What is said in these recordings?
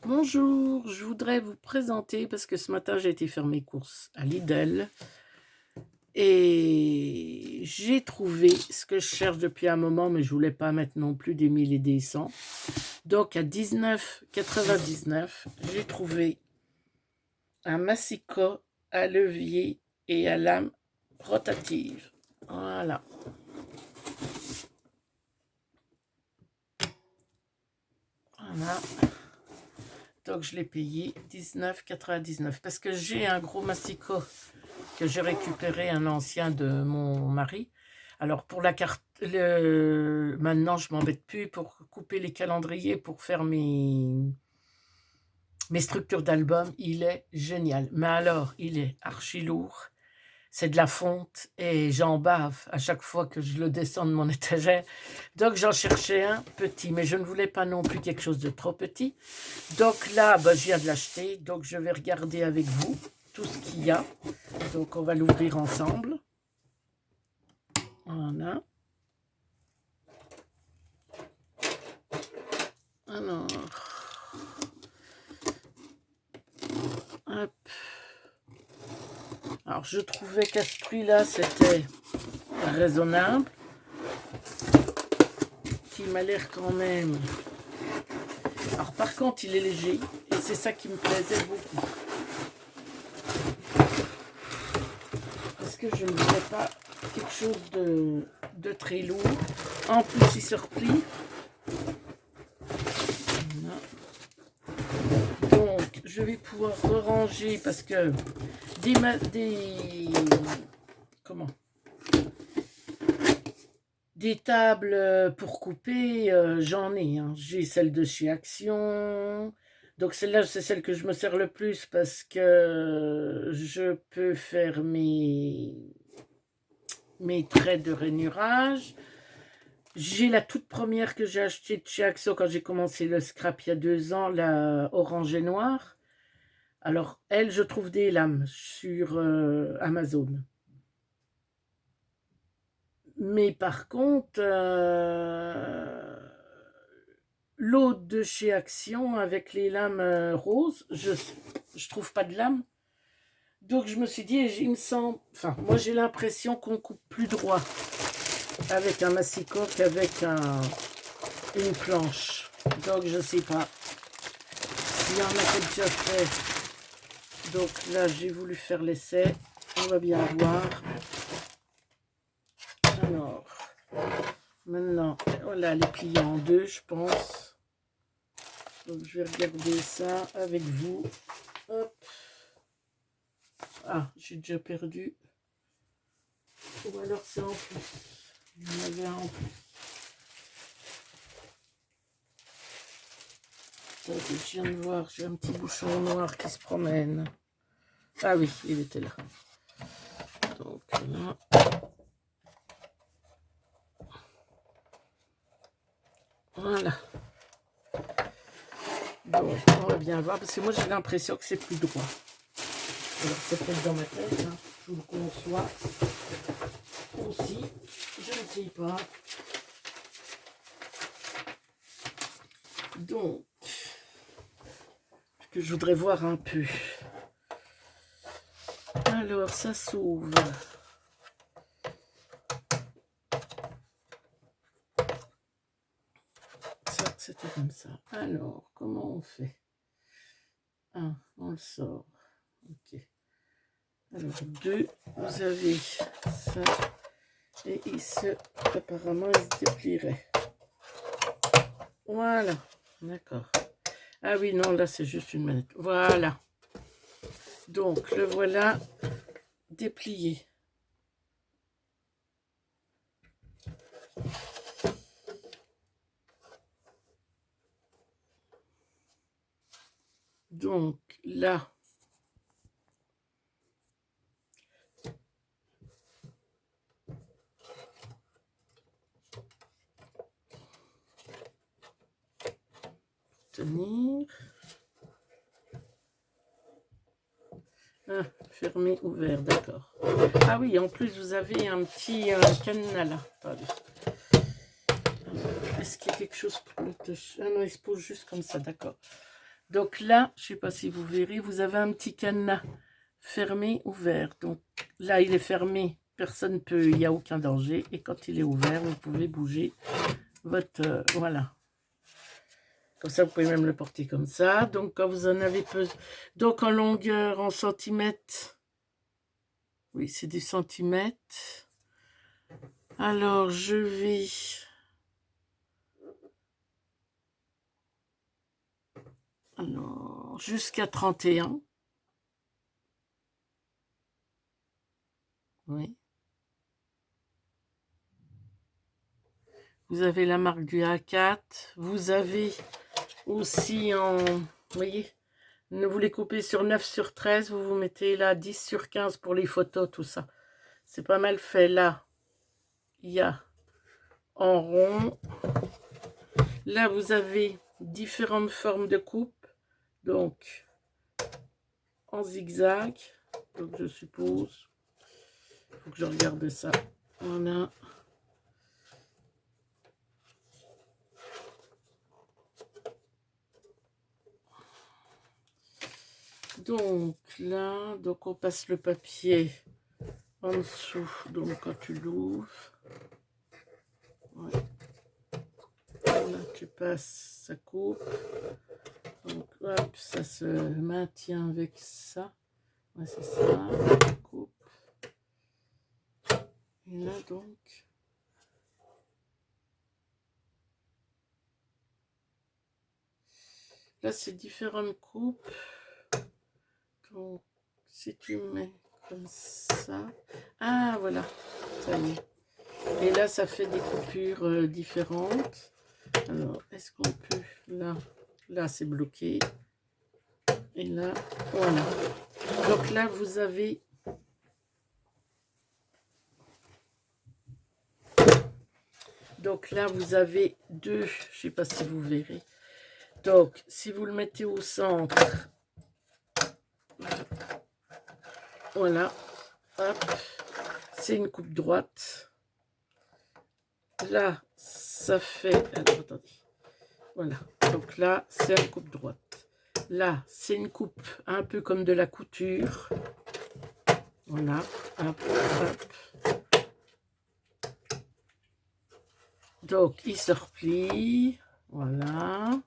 Bonjour, je voudrais vous présenter, parce que ce matin j'ai été faire mes courses à Lidl et j'ai trouvé ce que je cherche depuis un moment, mais je voulais pas mettre non plus des 1000 et des 100. Donc à 19,99 €, j'ai trouvé un massicot à levier et à lame rotative. Voilà. Voilà. Donc je l'ai payé 19,99 € parce que j'ai un gros massicot que j'ai récupéré, un ancien de mon mari. Alors pour la carte, maintenant je m'embête plus pour couper les calendriers, pour faire mes structures d'album. Il est génial. Mais alors, il est archi lourd. C'est de la fonte et j'en bave à chaque fois que je le descends de mon étagère. Donc j'en cherchais un petit, mais je ne voulais pas non plus quelque chose de trop petit. Donc là, je viens de l'acheter, donc je vais regarder avec vous tout ce qu'il y a. Donc on va l'ouvrir ensemble. Voilà. Alors, hop. Alors je trouvais qu'à ce prix-là, c'était raisonnable. Qu'il m'a l'air quand même. Alors par contre, il est léger et c'est ça qui me plaisait beaucoup. Parce que je ne voulais pas quelque chose de très lourd. En plus, il se replie. Voilà. Donc, je vais pouvoir ranger parce que des tables pour couper, j'en ai. J'ai celle de chez Action. Donc celle-là, c'est celle que je me sers le plus parce que je peux faire mes traits de rainurage. J'ai la toute première que j'ai achetée de chez Action quand j'ai commencé le scrap il y a 2 ans, la orange et noire. Alors, elle, je trouve des lames sur Amazon. Mais par contre, l'autre de chez Action avec les lames roses, je trouve pas de lames. Donc je me suis dit, il me semble, enfin moi j'ai l'impression qu'on coupe plus droit avec un massicot qu'avec une planche. Donc je sais pas s'il y en a qui ont déjà fait. Donc là j'ai voulu faire l'essai, on va bien voir. Alors, maintenant, voilà, les plier en deux, je pense. Donc, je vais regarder ça avec vous. Hop. Ah, j'ai déjà perdu. Ou alors c'est en plus. Il y en avait un en plus. Ça, je viens de voir, j'ai un petit bouchon noir qui se promène. Ah oui, il était là. Donc là. Voilà. Donc, on va bien voir, parce que moi j'ai l'impression que c'est plus droit. Alors c'est peut-être dans ma tête, je vous le conçois aussi, je ne sais pas. Donc, que je voudrais voir un peu. Alors, ça s'ouvre. Ça, c'était comme ça. Alors, comment on fait? Un, on le sort. Ok. Alors, deux, vous avez ça. Et apparemment, il se déplierait. Voilà. D'accord. Ah oui, non, là, c'est juste une manette. Voilà. Donc, le voilà déplié. Donc, là, tenir. Ah, fermé, ouvert, d'accord. Ah oui, en plus, vous avez un petit cadenas là. Attendez. Est-ce qu'il y a quelque chose pour le touch. Ah non, il se pose juste comme ça, d'accord. Donc là, je ne sais pas si vous verrez, vous avez un petit cadenas fermé, ouvert. Donc là, il est fermé, personne ne peut, il n'y a aucun danger. Et quand il est ouvert, vous pouvez bouger votre... voilà. Comme ça, vous pouvez même le porter comme ça. Donc, quand vous en avez peu... Donc, en longueur, en centimètres. Oui, c'est des centimètres. Alors, je vais... Alors, jusqu'à 31. Oui. Vous avez la marque du A4. Vous avez aussi en... Vous voyez, vous les coupez sur 9 sur 13. Vous vous mettez là 10 sur 15 pour les photos, tout ça. C'est pas mal fait. Là, il y a en rond. Là, vous avez différentes formes de coupe. Donc, en zigzag. Donc, je suppose. Il faut que je regarde ça. Voilà. Donc, là, donc on passe le papier en dessous. Donc, quand tu l'ouvres, ouais. Là, tu passes, ça coupe. Donc, hop, ça se maintient avec ça. Ouais, c'est ça. Coupe. Et là, donc... Là, c'est différentes coupes. Donc, si tu mets comme ça... Ah, voilà. Ça y est. Et là, ça fait des coupures différentes. Alors, est-ce qu'on peut... Là, c'est bloqué. Et là, voilà. Donc là, vous avez... Donc là, vous avez deux... Je ne sais pas si vous verrez. Donc, si vous le mettez au centre... Voilà. Hop. C'est une coupe droite. Là, ça fait... Alors, attendez. Voilà. Donc là, c'est une coupe droite. Là, c'est une coupe un peu comme de la couture. Voilà. Hop, hop. Donc, il se replie. Voilà.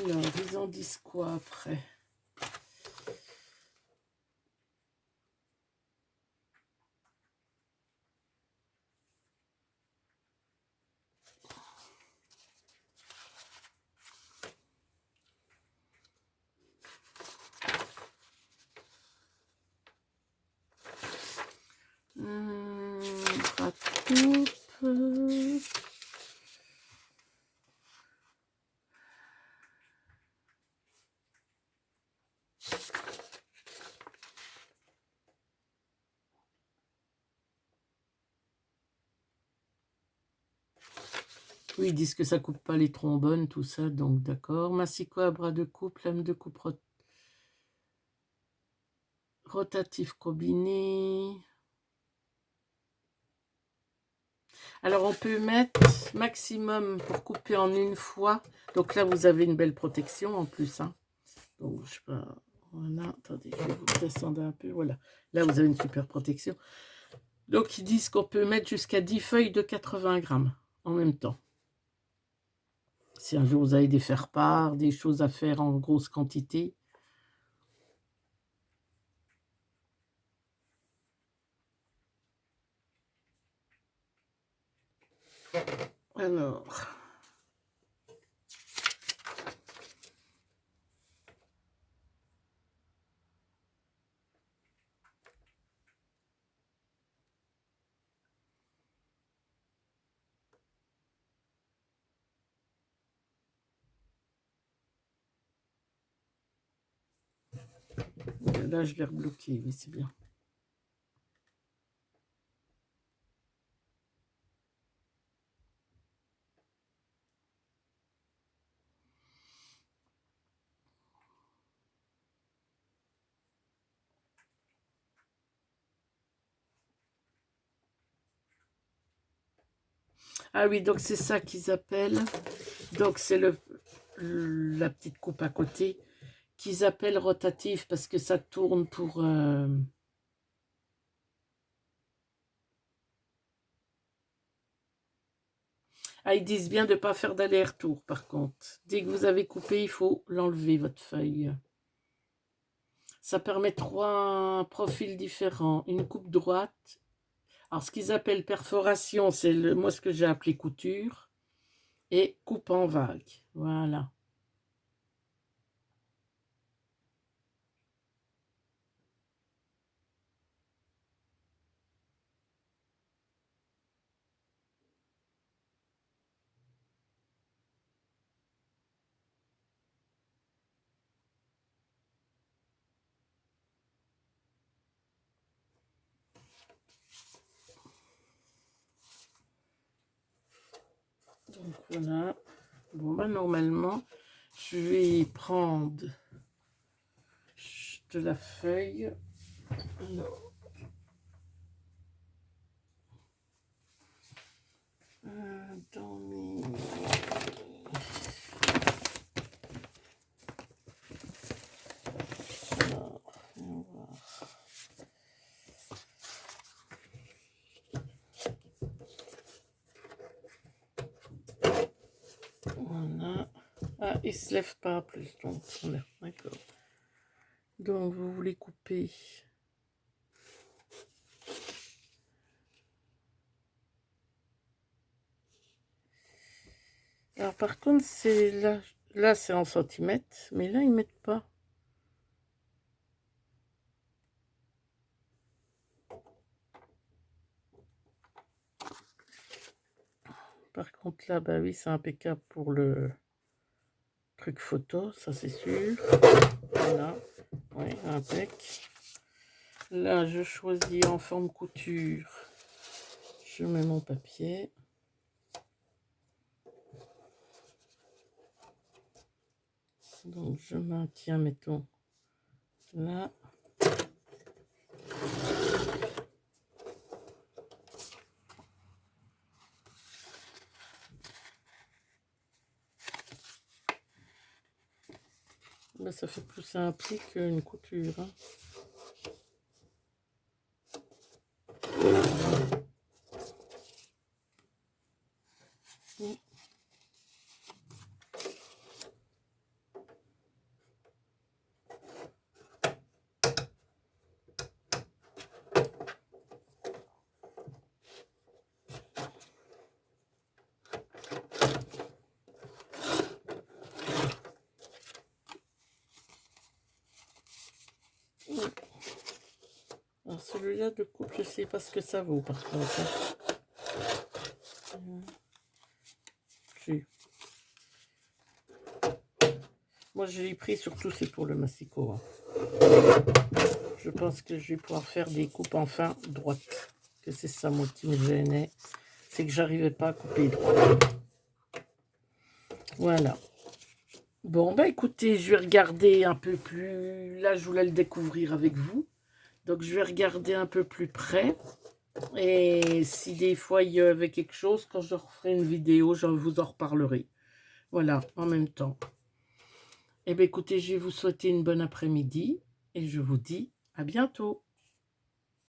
Alors, ils en disent quoi après? Coupe. Oui, ils disent que ça coupe pas les trombones, tout ça, donc d'accord. Massicot à bras de coupe, lame de coupe rotatif combiné. Alors, on peut mettre maximum pour couper en une fois. Donc là, vous avez une belle protection en plus. Hein. Donc, je sais pas. Voilà, attendez, je vais vous descendre un peu. Voilà, là, vous avez une super protection. Donc, ils disent qu'on peut mettre jusqu'à 10 feuilles de 80 grammes en même temps. Si un jour vous avez des faire-part, des choses à faire en grosse quantité. Alors... Là, je l'ai rebloqué, mais c'est bien. Ah oui, donc c'est ça qu'ils appellent. Donc c'est la petite coupe à côté qu'ils appellent rotative parce que ça tourne pour... Ah, ils disent bien de ne pas faire d'aller-retour par contre. Dès que vous avez coupé, il faut l'enlever, votre feuille. Ça permet 3 profils différents. Une coupe droite. Alors, ce qu'ils appellent perforation, c'est moi ce que j'ai appelé couture. Et coupe en vague. Voilà. Donc voilà. Bon, bah, normalement, je vais prendre de la feuille. Alors, dans mes... Alors, on va voir. Voilà. Ah, il se lève pas plus, donc voilà, d'accord. Donc vous voulez couper. Alors par contre, c'est là c'est en centimètres, mais là ils mettent pas. Par contre là, bah oui, c'est impeccable pour le truc photo, ça c'est sûr. Voilà, oui, impec. Là, je choisis en forme couture. Je mets mon papier. Donc je maintiens, mettons, là. Ben, ça fait plus simple qu'une couture. Hein. Alors celui-là de coupe, je sais pas ce que ça vaut par contre. Si. Moi je l'ai pris surtout c'est pour le massicot. Hein. Je pense que je vais pouvoir faire des coupes en fin droite. Que c'est ça moi qui me gênait. C'est que j'arrivais pas à couper droit. Voilà. Bon bah écoutez, je vais regarder un peu plus. Là je voulais le découvrir avec vous. Donc je vais regarder un peu plus près. Et si des fois il y avait quelque chose, quand je referai une vidéo, je vous en reparlerai. Voilà, en même temps. Eh bien écoutez, je vais vous souhaiter une bonne après-midi et je vous dis à bientôt.